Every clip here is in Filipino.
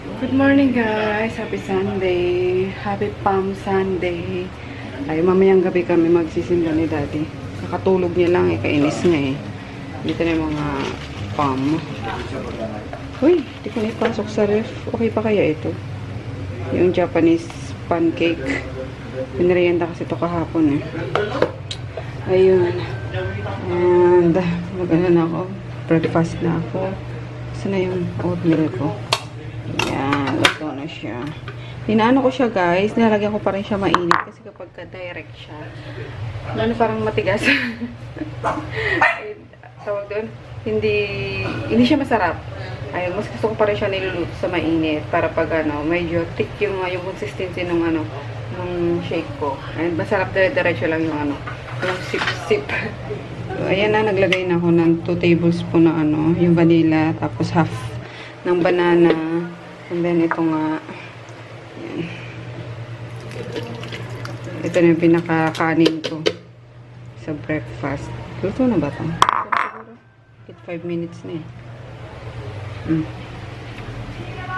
Good morning guys! Happy Sunday! Happy Palm Sunday! Ay, mamayang gabi kami magsisimba ni Daddy. Kakatulog niya lang eh, kainis nga eh. Dito na yung mga palm. Uy, di ko na ipasok sa ref. Okay pa kaya ito? Yung Japanese pancake. Pinarienda kasi ito kahapon eh. Ayun. And, mag-ano na ako. Breakfast na ako. Saan na yung oatmeal ko? Yan, luto na siya. Inaano ko siya guys, nilalagyan ko pa rin siya mainit kasi kapag ka-direct siya, ano parang matigas. Tawag doon, hindi siya masarap. Ayun, mas gusto ko pa rin siya niluluto sa mainit para pag ano, medyo thick yung consistency ng ano, ng shake ko. And masarap diretso lang yung ano, yung sip-sip. So, ayan na, naglagay na ako ng 2 tablespoon na ano, yung vanilla, tapos half ng banana. And then, ito nga. Yan. Ito na yung pinakakanin ko sa breakfast. Luto na ba ito? Siguro. 5 minutes na eh.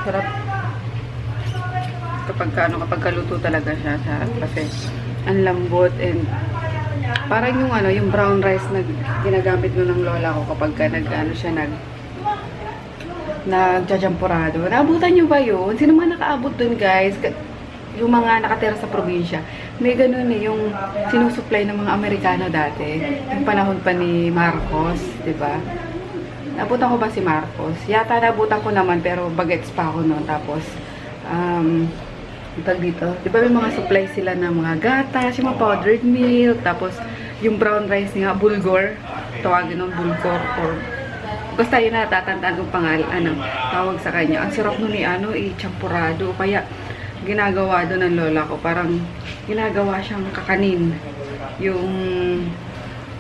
Sarap. Kapag kaluto talaga siya. Sarap kasi ang lambot and parang yung ano, yung brown rice na ginagamit mo ng lola ko kapag nag-ano siya, nagjajampurado. Naabutan nyo ba yun? Sino mga nakaabot dun guys? Yung mga nakatira sa probinsya. May ganun eh, yung sinusupply ng mga Amerikano dati. Yung panahon pa ni Marcos, diba? Naabutan ko ba si Marcos? Yata naabutan ko naman, pero bagets pa ako noon. Tapos, tag dito, diba may mga supply sila ng mga gatas, yung mga powdered milk, tapos yung brown rice nga, bulgur. Tawagin ng bulgur or basta yun na, tatandaan kong pangalan, tawag sa kanya. Ang sarap nun ni champurado. Kaya, ginagawa doon ng lola ko. Parang, ginagawa siyang kakanin. Yung,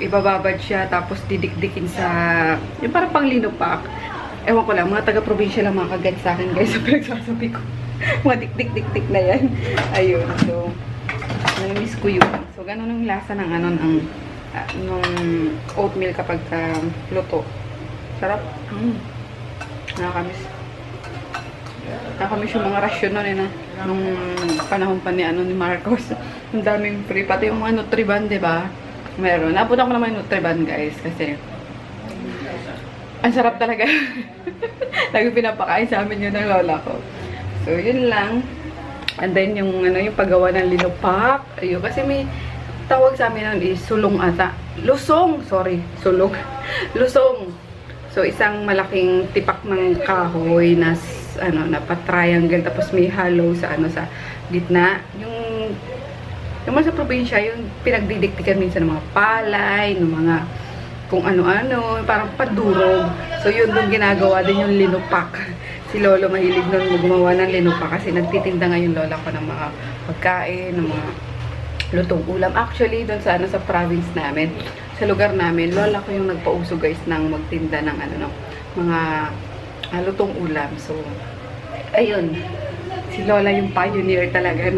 ibababad siya, tapos didikdikin sa, yung parang panglinupak. Ewan ko lang, mga taga-probinsya lang makagad sa akin, guys, sa pinagsasabi ko. Mga dik-dik-dik-dik na yan. Ayun, so, namiss ko yun. So, ganun ang lasa ng, ano, nung oatmeal kapag luto. Sarap. Nakakamiss. Nakakamiss yung mga rasyon nun eh na. Nung panahon pa ni Marcos. Ang daming free. Pati yung mga Nutriban, diba? Meron. Napunta ko naman yung Nutriban, guys. Kasi ang sarap talaga. Lagi pinapakain sa amin yun ng lola ko. So, yun lang. And then, yung paggawa ng linupak. Ayun. Kasi may tawag sa amin nun is sulong ata. Lusong! Sorry. Sulong. Lusong. So, isang malaking tipak ng kahoy na, na pa-triangle, tapos may hollow sa, sa gitna. Yung sa probinsya, yung pinagdidiktikan minsan ng mga palay, ng mga kung ano-ano, parang padurog. So, yun doon ginagawa din yung linupak. Si Lolo mahilig nun gumawa ng linupak kasi nagtitinda nga yung lola ko ng mga pagkain, ng mga lutong ulam. Actually, doon sa sa province namin, sa lugar namin, lola ko yung nagpauso guys ng magtinda ng mga lutong ulam. So, ayun. Si Lola yung pioneer talaga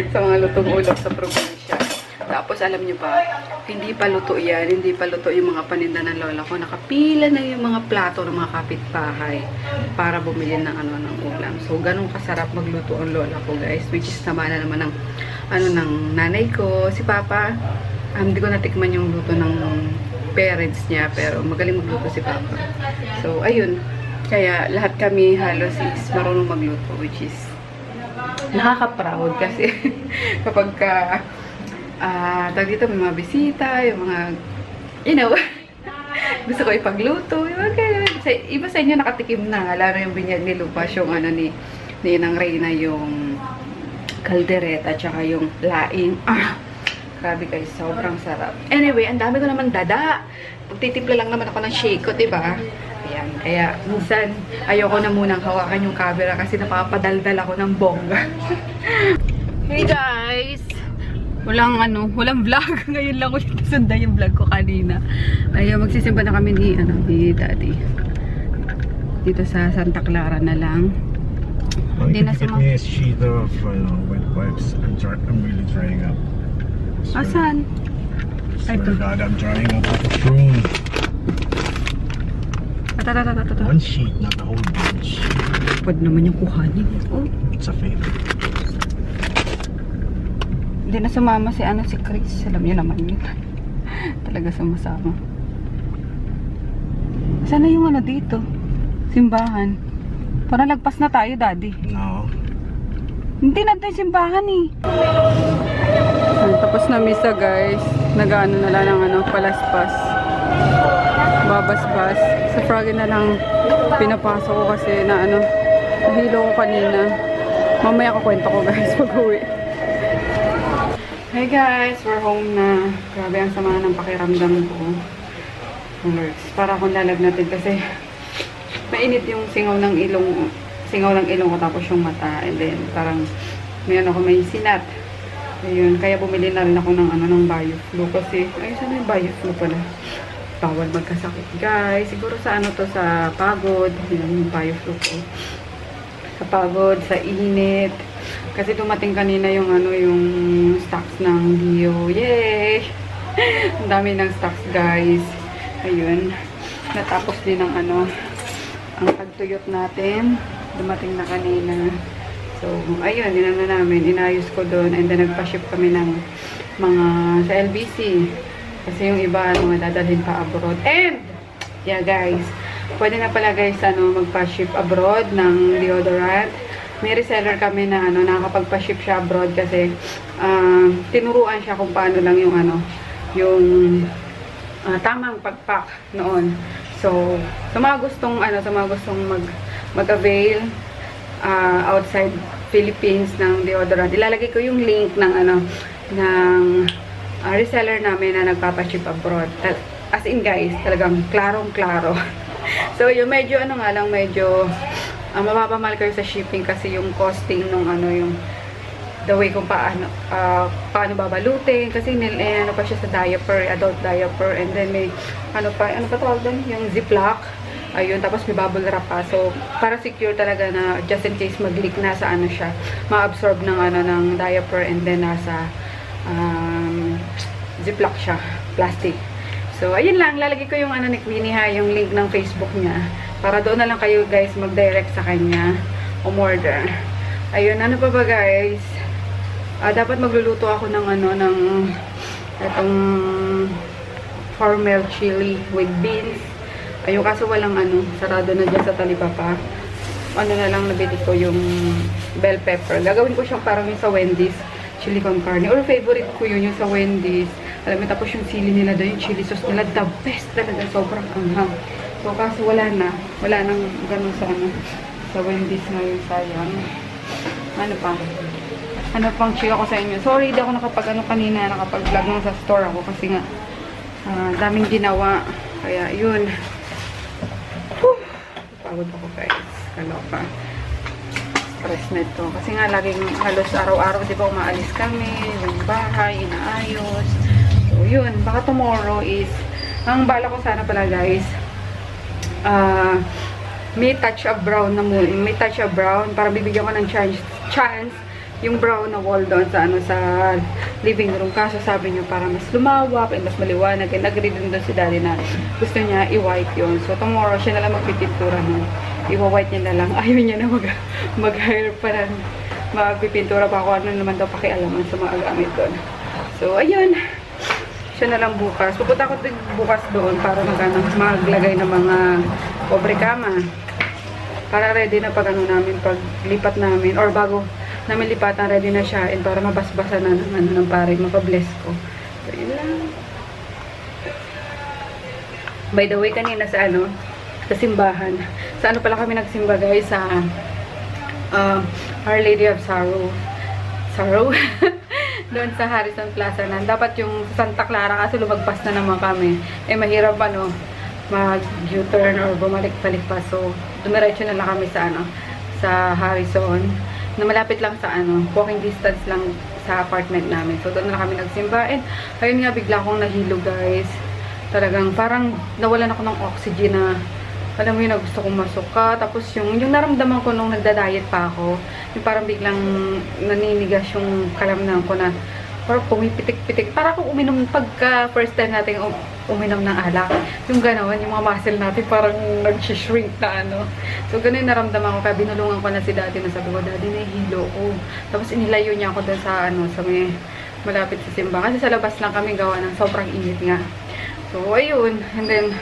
sa mga lutong ulam sa probinsya. Tapos, alam nyo ba, hindi pa luto yan. Hindi pa luto yung mga paninda ng lola ko. Nakapila na yung mga plato ng mga kapitbahay para bumili ng ng ulam. So, ganun kasarap magluto ang lola ko guys. Which is naman ng nanay ko, si Papa. Hindi ko natikman yung luto ng parents niya, pero magaling magluto si Papa. So, ayun. Kaya lahat kami halos is marunong magluto, which is nakaka-proud kasi kapag tawag dito, may mga bisita, yung mga, gusto ko ipagluto. Iba sa inyo nakatikim na, lalo yung binyag ni Lupas, yung ni Nang Reyna, yung kaldereta, tsaka yung laing. Grabe guys, sobrang sarap. Anyway, ang dami ko naman dada. Pagtitimpla lang naman ako ng shake ko, diba? Ayan, kaya minsan ayoko na munang hawakan yung camera kasi napapadaldal ako ng bongga. Hey guys! Walang vlog. Ngayon lang ulit sundan yung vlog ko kanina. Ayun, magsisimba na kami ni Daddy. Dito sa Santa Clara na lang. Hindi na si Mom. A sheet of wet wipes. I'm really drying up. Asan? Swear to God, I'm drying up like a prune. One sheet, not the whole bunch. Pwede naman yung kuhanin. Oh. It's a favor. Hindi na sumama si si Chris. Alam niyo naman yun. Talaga sumasama. Sana yung dito? Simbahan. Parang lagpas na tayo, Daddy. No. Hindi natin yung simbahan eh. Tapos na misa, guys. Nag-ano na lang ng palaspas. Babasbas. Sa Froggy na lang pinapasok ko kasi na nahilo ko kanina. Mamaya kukwento ko, guys, pag-uwi. Hey guys, we're home na. Grabe ang sama ng pakiramdam ko. Para akong lalagnatin kasi mainit yung singaw ng ilong ko tapos yung mata. And then parang may sinat. Ayun, kaya bumili na rin ako ng BioFlu kasi sana yung BioFlu pala. Bawal magkasakit, guys. Siguro sa sa pagod. Yun yung BioFlu ko. Sa pagod, sa init. Kasi dumating kanina yung yung stocks ng Dio. Yay! Ang dami ng stocks, guys. Ayun. Natapos din ang ang pagtuyot natin. Dumating na kanina. So, ayun, namin. Inayos ko doon. And then, nagpa-ship kami ng mga sa LBC. Kasi yung iba, dadalhin pa abroad. And, yeah, guys. Pwede na pala, guys, magpa-ship abroad ng deodorant. May reseller kami na nakakapagpa-ship siya abroad kasi tinuruan siya kung paano lang yung yung tamang pagpack noon. So, sa mga gustong mag-avail outside Philippines ng deodorant, ilalagay ko yung link ng reseller namin na nagpapa-ship abroad. As in, guys, talagang klarong-klaro. So, yung medyo medyo mapapamahal kayo sa shipping kasi yung costing nung yung the way kung paano babalutin kasi pa siya sa diaper, adult diaper, and then may ano pa tawag doon, yung ziplock, ayun, tapos may bubble wrap pa, so para secure talaga na just in case mag-leak na sa siya, ma-absorb ng ng diaper, and then nasa ziplock siya, plastic. So ayun lang, lalagay ko yung ni Queenie ha, yung link ng Facebook niya. Para doon na lang kayo, guys, mag-direct sa kanya umorder. Ayun, ano pa ba, guys? Dapat magluluto ako ng itong Hormel chili with beans. Ayun, kaso walang sarado na dyan sa talipapa. Na lang nabili ko yung bell pepper. Gagawin ko siyang parang yung sa Wendy's chili con carne. Or favorite ko yun, yung sa Wendy's. Alam mo, tapos yung sili nila doon, yung chili sauce nila, the best talaga. Sobrang anghang. So, kaso wala nang ganun sa Wendy's ngayon, sayang. Ano pa? Ano pang chika ko sa inyo? Sorry, di ako kanina, nakapag-vlog lang sa store ako kasi nga, daming ginawa. Kaya, yun. Pagod ako, guys. Kaloka. Stress na ito. Kasi nga, laging halos araw-araw, di ba, umaalis kami, yung bahay, inaayos. So, yun. Baka tomorrow is, ang bala ko sana pala, guys, may touch of brown na muna. May touch of brown para bibigyan ko ng chance yung brown na wall doon sa sa living room. Kaso sabi niyo para mas lumawak and mas maliwanag. And agree din doon si Daddy na gusto niya i-white yun. So tomorrow siya na lang magpipintura nun. I-white niya na lang. Ayaw niya na mag-hire pa ng magpipintura pa ako. Ano naman daw pakialaman sa mga gamit doon. So ayun. Siya na lang bukas. Pupunta ako bukas doon para maglagay ng mga pobre kama. Para ready na pag namin, pag lipat namin, or bago namin lipatan, ready na siya, and para mabasbasa na ng pare, mapabless ko. So, yun lang. By the way, kanina sa sa simbahan. Sa pala kami nagsimba, guys, sa Our Lady of Sorrow. Doon sa Harrison Plaza na. Dapat yung Santa Clara kasi lumagpas na naman kami. Mahirap mag-U-turn or bumalik-balik pa. So, dumiretso na lang kami sa Harrison. Na malapit lang sa walking distance lang sa apartment namin. So, doon na lang kami nagsimba. And, ayun nga, bigla akong nahilo, guys. Talagang, parang nawalan ako ng oxygen na, alam mo yun, gusto kong masuka. Tapos, yung naramdaman ko nung nagda-diet pa ako, yung parang biglang naninigas yung kalamnan ko na, parang pumipitik-pitik. Para akong uminom pagka first time natin uminom ng alak. Yung gano'n, yung mga muscle natin parang nag-shrink na ano. So, ganun naramdaman ko. Kaya binulungan ko na si daddy na sabi ko, daddy, nahihilo ko. Tapos inilayo niya ako doon sa ano, sa may malapit sa simbahan. Kasi sa labas lang kami gawa ng sobrang init nga. So, ayun. And then,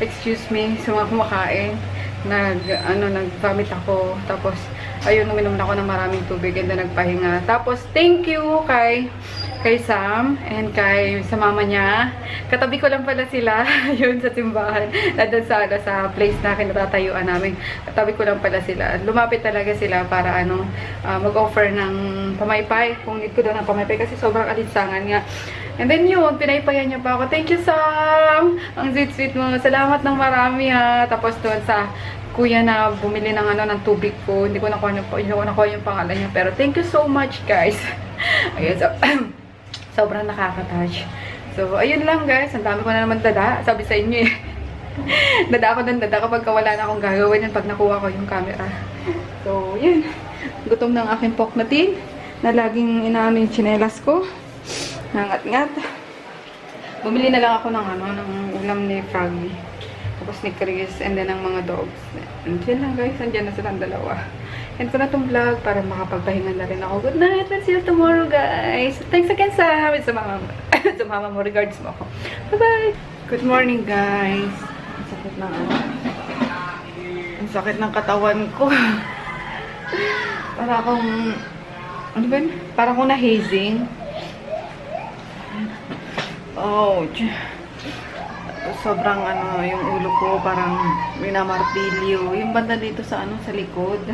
excuse me sa mga kumakain. Nag-vomit ako. Tapos, ayun, uminom na ako ng maraming tubig and then nagpahinga. Tapos, thank you kay Sam and sa mama niya. Katabi ko lang pala sila yun sa simbahan. Doon sa place na kinatatayuan namin. Katabi ko lang pala sila. Lumapit talaga sila para mag-offer ng pamaypay. Kung need ko daw ng pamaypay kasi sobrang alinsangan nga. And then yun, pinaypayan niya pa ako. Thank you, Sam! Ang sweet-sweet mo. Salamat ng marami ha. Tapos doon sa kuya na bumili ng ng tubig ko. Hindi ko nakuha yung pangalan niya. Pero thank you so much, guys. Ayun, so, sobrang nakaka-touch. So, ayun lang, guys. Ang dami ko na naman dada. Sabi sa inyo eh. Dada ako ng dada kapag wala na akong gagawin yan pag nakuha ko yung camera. So, yun. Gutom ng aking poknatin na laging inaano yung tsinelas ko. Nangat-ngat. Bumili na lang ako ng ng ulam ni Froggy. Tapos ni Chris, and then ang mga dogs. And yun lang, guys. Andyan na silang dalawa. End ko na itong vlog para makapagpahinga na rin ako. Good night. Let's see you tomorrow, guys. Thanks again sa mama mo. Regards mo ako. Bye-bye. Good morning, guys. Ang sakit ng ang sakit ng katawan ko. Para akong ano ba yun? Para akong na-hazing. Ouch. Sobrang yung ulo ko parang minamartilyo. Yung banda dito sa sa likod.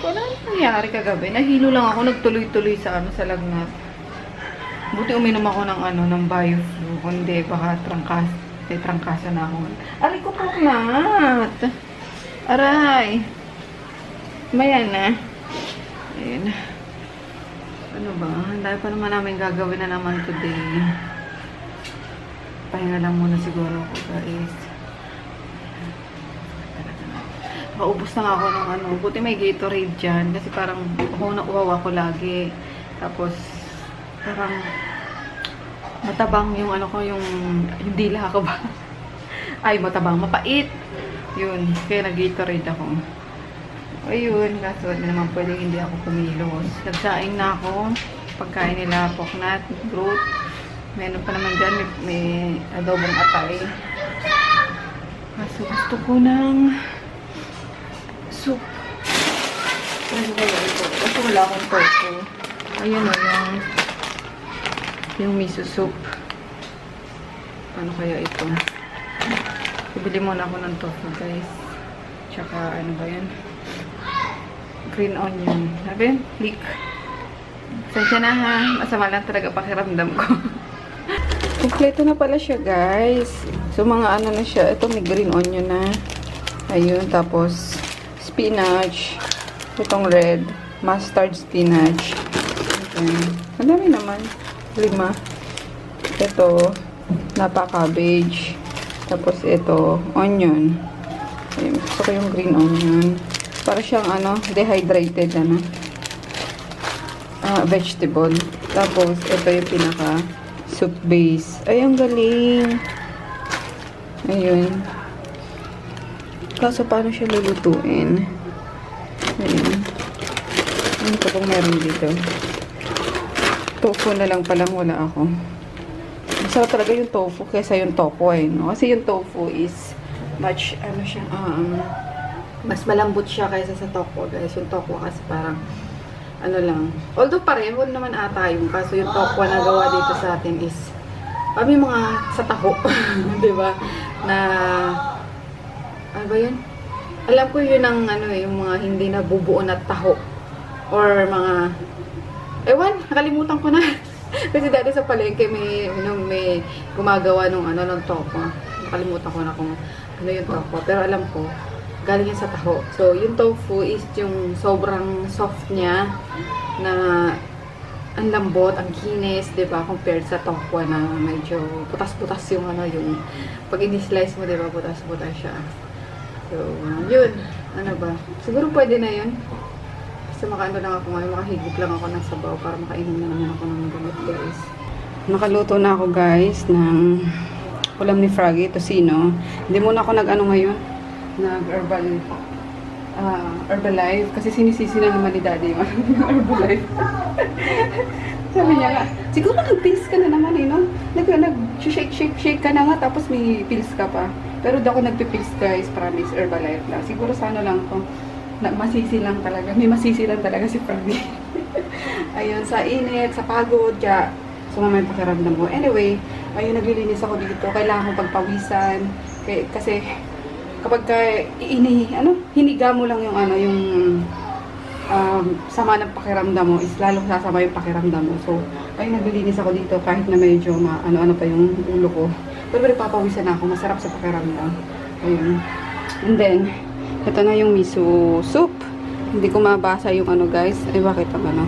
Wala nang nangyari kagabi. Nahilo lang ako, nagtuloy-tuloy sa sa lagnat. Buti uminom ako ng Bioflu. Kundi baka trangkasa na ako. Aray ko paknat. Aray. Mayan na. Ayun. Ano ba? Dahil pa naman namin gagawin na naman today. Pahinga lang muna siguro ako, guys. Paubos na nga ako ng buti may Gatorade dyan. Kasi parang uhawa ko lagi. Tapos, parang matabang yung yung dila ko ba? Ay, matabang. Mapait. Yun. Kaya nag-Gatorade ako. Ayun. Kaso, hindi naman pwedeng hindi ako kumilos. Nagsaing na ako. Pagkain nila, poknat, fruit. Meron pa naman dyan. May adobong atay. Kaso, gusto ko ng soup. Ano ba yun ito? Kasi wala akong tofu. Ayun o, yung miso soup. Paano kaya ito? Bibili muna ako ng tofu, guys. Tsaka, ano ba yan? Green onion. Sabi? Leek. Sensya na ha. Masama lang talaga pakiramdam ko. Kompleto na pala siya, guys. So, mga na siya. Ito, may green onion na. Ayun, tapos spinach. Itong red. Mustard spinach. Okay. Ang dami naman. 5. Ito, napa cabbage. Tapos ito, onion. Ayun, gusto ko yung green onion. Para siyang dehydrated vegetable. Tapos, ito yung pinaka soup base. Ay, ang galing. Ayun. Kaso, paano siya lulutuin? Ayun. Ano pa bang meron dito? Tofu na lang palang wala ako. Masarap talaga yung tofu kaysa yung tofu no? Kasi yung tofu is much, mas malambot siya kaysa sa tofu, guys. Yung tofu kasi parang, lang. Although pareho naman ata yung, kaso yung tofu na gawa dito sa atin is, may mga sa taho. Diba? Na, ano ba yun? Alam ko yun ang, yung mga hindi na bubuo na taho. Or mga, ewan, nakalimutan ko na. Kasi dati sa palengke, may gumagawa nung tofu. Nakalimutan ko na kung ano yung tofu. Pero alam ko, galing yan sa taho. So, yung tofu is yung sobrang soft niya na ang lambot, ang kinis, diba? Compared sa tofu na medyo putas-putas yung yung pag in-slice mo, diba? Putas-putas siya. So, yun. Ano ba? Siguro pwede na yun. Kasi makaano lang ako ngayon, makahigop lang ako ng sabaw para makainom na naman ako ng gamot, guys. Nakaluto na ako, guys, ng ulam ni Froggy, tocino. Hindi muna ako nag-ano ngayon, Herbalife. Kasi sinisisi na naman ni Daddy yung Herbalife. Sabi niya nga, siguro nag-pills ka na naman eh, no? Nag-shake ka na nga, tapos may pills ka pa. Pero di ako nagpipills guys, promise, Herbalife lang. Siguro sa ano lang to, masisi lang talaga. May masisi lang talaga si Froggy. Ayun, sa init, sa pagod, kaya sumama yung pakiramdam mo. Anyway, ayun, naglilinis ako dito. Kailangan ko pagpawisan. Kasi, kapag hiniga mo lang yung sama ng pakiramdam mo, is lalong sasama yung pakiramdam mo. So, ayun, naglilinis ako dito kahit na medyo ano pa yung ulo ko. Pero papawisan ako. Masarap sa pakiramdam. Ayun. And then, ito na yung miso soup. Hindi ko mabasa yung guys. Ay, bakit ang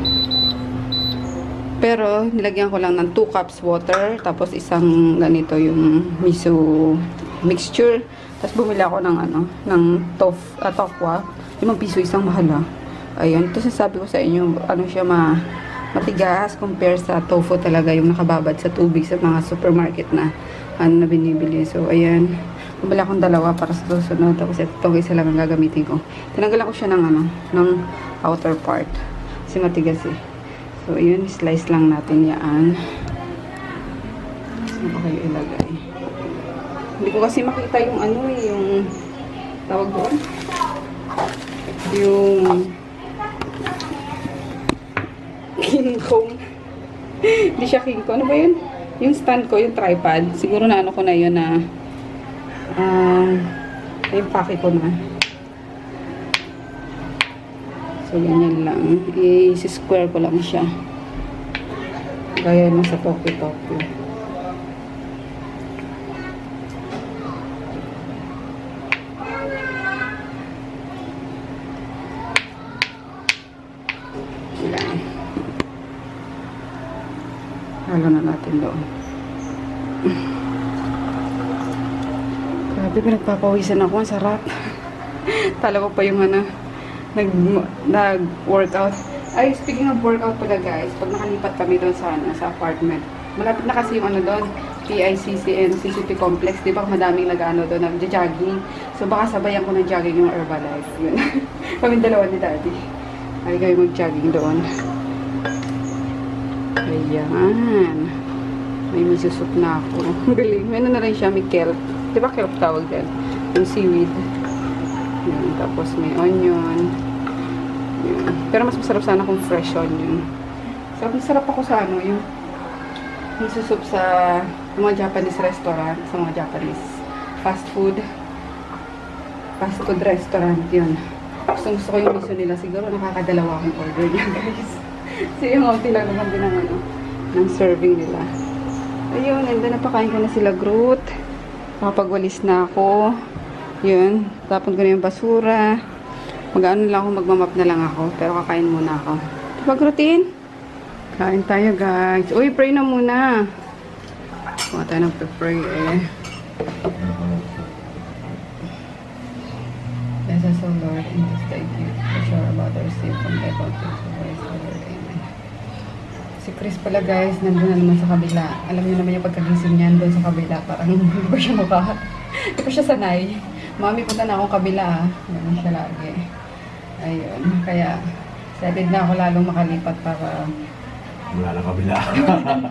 Pero, nilagyan ko lang ng 2 cups water. Tapos, isang ganito yung miso mixture. Tapos, bumili ako ng tokwa. 5 piso isang mahal. Ayun. Ito sasabi ko sa inyo, siya matigas compare sa tofu talaga yung nakababad sa tubig sa mga supermarket na binibili. So, ayan. Bumili akong 2 para sa susunod. Tapos, itong isa lang ang gagamitin ko. Tinanggalan ko siya ng outer part. Kasi matigas eh. So, ayun. Slice lang natin yan. Saan ba kayo ilagay? Hindi ko kasi makita yung yung tawag doon. Yung King Kong. Hindi siya King Kong. Ano ba yun? Yung stand ko, yung tripod. Siguro na ko na yun na yung pake ko na. So, ganyan lang. I-square ko lang siya. Gaya mo sa Tokyo. Yan. Halo na natin doon. Grabe, pinagpapawisan ako. Ang sarap. Tala ko pa yung nag-workout. Ay, speaking of workout pala guys, pag nakalipat kami doon sa apartment, malapit na kasi yung doon, PICC and CCP Complex. Di ba madaming nag-ano doon, nag-jogging. So baka sabayan ko ng jogging yung Herbalife. Yun. Kami dalawa ni Daddy. Ay, kayo mag-jogging doon. Ayan. May misusok na ako. Galing. May na rin siya, may kelp. Di ba kelp tawag din? Yung seaweed. Yan. Tapos may onion. Yan. Pero mas masarap sana kung fresh onion. Sarap ako sa yung misusok sa mga Japanese restaurant, sa mga Japanese fast food restaurant. Yun. Gusto ko yung miso nila. Siguro nakakadalawa akong order niya guys. Kasi yung konti lang naman din ng serving nila. Ayun, and then napakain ko na sila Groot. Makapagwalis na ako. Yun, tapon ko na yung basura. Mag-ano lang ako, magmamap na lang ako. Pero kakain muna ako. Pag-routine? Kain tayo guys. Uy, pray na muna. Huwag tayo nang pray eh. Bless us, O Lord, in this day gift. For sure about our safe from the evil things of Christ, Lord. Amen. Si Chris pala guys, nandun na naman sa kabila. Alam niyo naman yung pagkagising niyan doon sa kabila. Parang hindi pa siya hindi pa siya sanay. Mami, punta na akong kabila. Ganun siya lagi. Ayun. Kaya, excited na ako lalong makalipat para... Wala na kabila.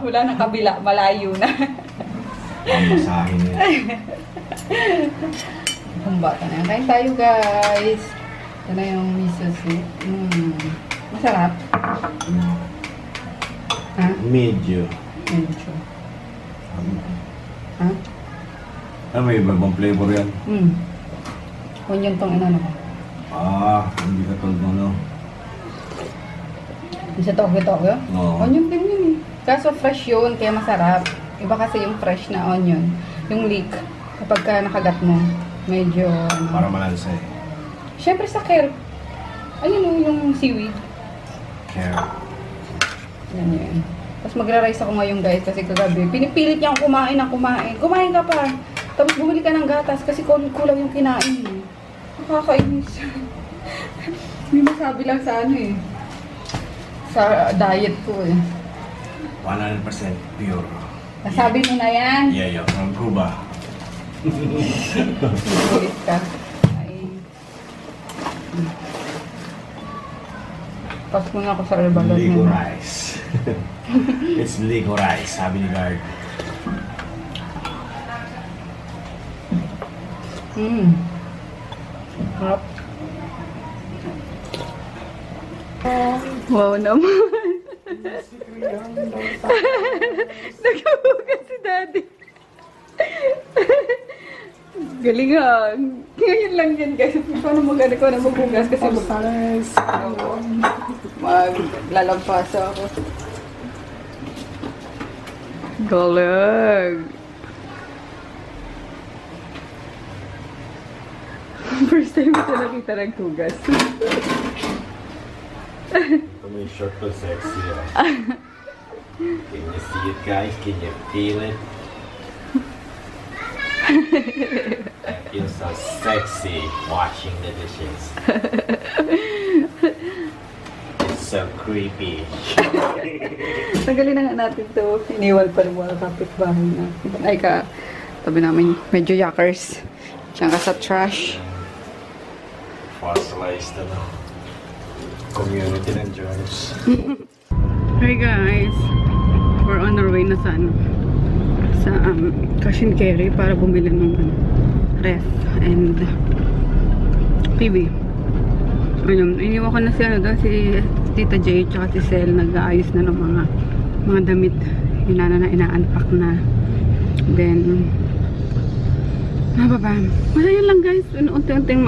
Wala na kabila. Malayo na. Pamasahin niya. Kung bata na yan. Kain tayo guys. Ito na yung miso soup. Masarap. Ha? Medyo. Medyo. Ha? Ano, may ibang flavor yan? Onion tong ko. Hindi ka tulad mo, no? Yung sa Tokyo? Oo. Onion din yun eh. Kaso fresh yun, kaya masarap. Iba kasi yung fresh na onion. Yung leek, kapag ka nakagat mo, medyo... Para malansa eh. Siyempre sa kelp. Ayun o, yung seaweed. Carrot. Yan yun. Tapos magra-rice ako ngayon guys kasi kagabi. Pinipilit niya akong kumain ng kumain. Kumain ka pa. Tapos bumili ka ng gatas kasi kulang yung kinain. Nakakainis. May masabi lang sa sa diet ko eh. 100% pure. Nasabi mo na yan? Yeah, from Cuba. Bulit ka. Ay. Pas mo na ako sa rebalon. Ligo rice. It's Ligo rice, sabi ni guard. Harap. Wow naman. Nagkabugas si Daddy. Galingan. Ngayon lang yan guys. Paano magana ko na magbugas kasi maglalampasa ako. Galing. First time ito nakita ng tugas. May short to sexy. Can you see it, guys? Can you feel it? I feel so sexy washing the dishes. It's so creepy. Tanggalin na nga natin to. Iniwan pa rin mga kapitbahay natin. Ay ka, tabi namin medyo yuckers. Diyan ka sa trash. Fossilized community ng germs. Hi guys, we're on our way na sa cash and carry para bumili ng ref and TV. Ayun, iniwan ko na si Tita J tsaka si Sel, nag-aayos na ng mga damit, ina-unpack na. Then basta yun lang guys, unti-unting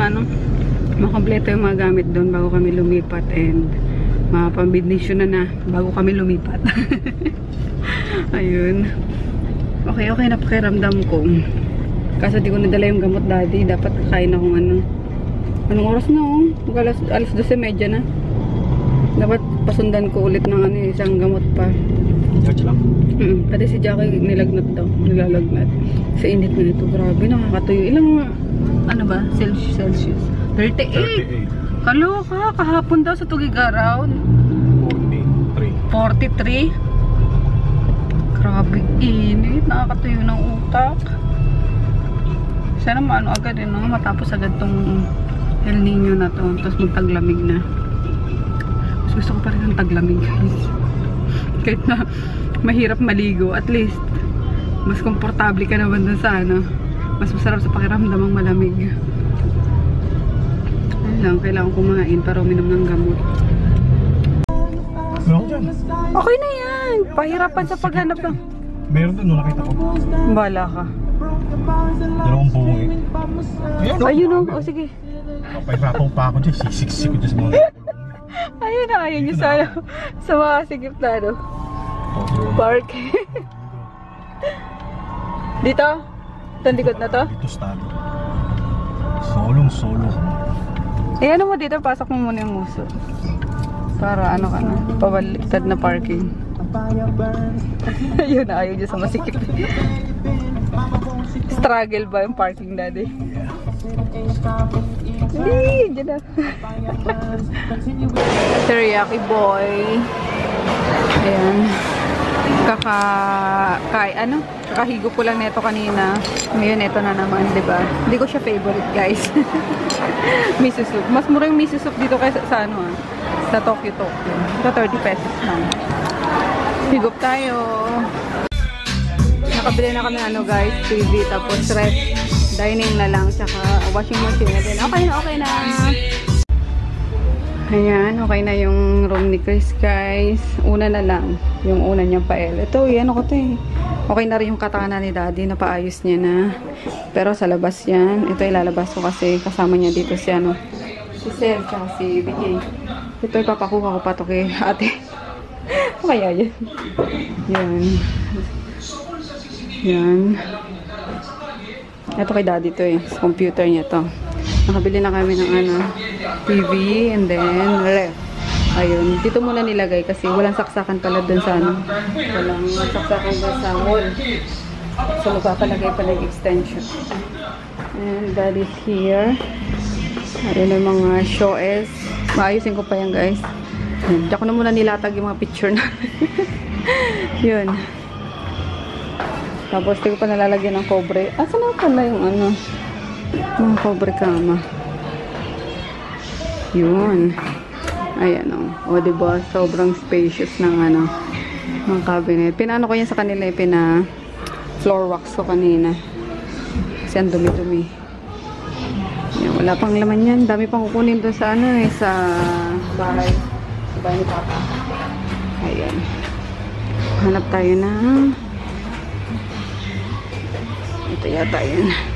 makompleto yung mga gamit doon bago kami lumipat and mapambidnisyon na bago kami lumipat. Ayun. Okay na pakiramdam ko. Kaso di ko nadala yung gamot Daddy. Dapat kakain akong anong oras na alas 12:30 na. Dapat pasundan ko ulit ng isang gamot pa. Diretso lang. Pati si Jackie nilagnat daw. Nilalagnat. Sa init na ito. Grabe, nakakatuyo. Ilang Celsius? 38. Kaloka, kahapon daw sa Tugigaraw. 43. Grabe init, nakakatuyo ng utak. Sana agad matapos agad tong El Nino na to, tapos magtaglamig na. Mas gusto ko pa rin ng taglamig guys. Kahit na mahirap maligo, at least mas komportable ka naman dun sa mas masarap sa pakiramdam ang malamig. Kailangan kumain para uminom ng gamot. Okay na yan. Pahirapan sa paghanap ng... Meron doon, nakita ko. Bala ka. Dalawang buong Ayun o, sige. Pahirapan pa ako dyan, sisiksik ko dyan sa mga Ayun na, ayun yung sa mga sigip na park. Dito? Itong likod na to? Dito stado. Solo. Ano mo dito, pasok mo muna yung muso. Para ka na, pabaliktad na parking. Ayun na, ayaw dyan sa masikip. Struggle ba yung parking Daddy? Hindi, dyan na. Teriyaki boy. Ayan. Kakahigo ko lang neto kanina. Ngayon, ito na naman, diba? Hindi ko siya favorite, guys. Miso soup. Mas mura yung miso soup dito kaysa sa sa Tokyo. Ito 30 pesos lang. Higop tayo. Nakabili na kami guys, TV, tapos ref, dining na lang, tsaka washing machine na din. Okay na. Ayan, okay na yung room ni Chris guys. Una na lang, yung una niyang pael. Ito, okay na rin yung katana ni Daddy, napaayos niya na. Pero sa labas yan, ito ilalabas ko kasi kasama niya dito si Sel, tsaka si BJ. Ito ipapakuha ko pa to kay ate. Kaya yan. Yan. Ito kay Daddy to sa computer niya to. Nakabili na kami ng TV and then ref. Ayun, dito muna nilagay kasi walang saksakan pala dun sa walang saksakan dun sa wall. So magpapalagay pala yung extension. And that is here. Ayun yung mga shows. Maayusin ko pa yan guys. Diyan ko na muna nilatag yung mga picture na. Yun. Tapos, di ko pa nalalagyan ng cobre. Saan na pala yung ano? Mga cobre kama. Yun. Ayan o. O, diba? Sobrang spacious ng ano, ng cabinet. Pinaano ko yan sa kanila eh. Floor wax ko kanina. Kasi ang dumi-dumi. Yan, wala pang laman yan. Dami pang kukunin doon sa ano eh. Sa bahay. Sa bahay ni Papa. Ayan. Hanap tayo ng ito yata yun.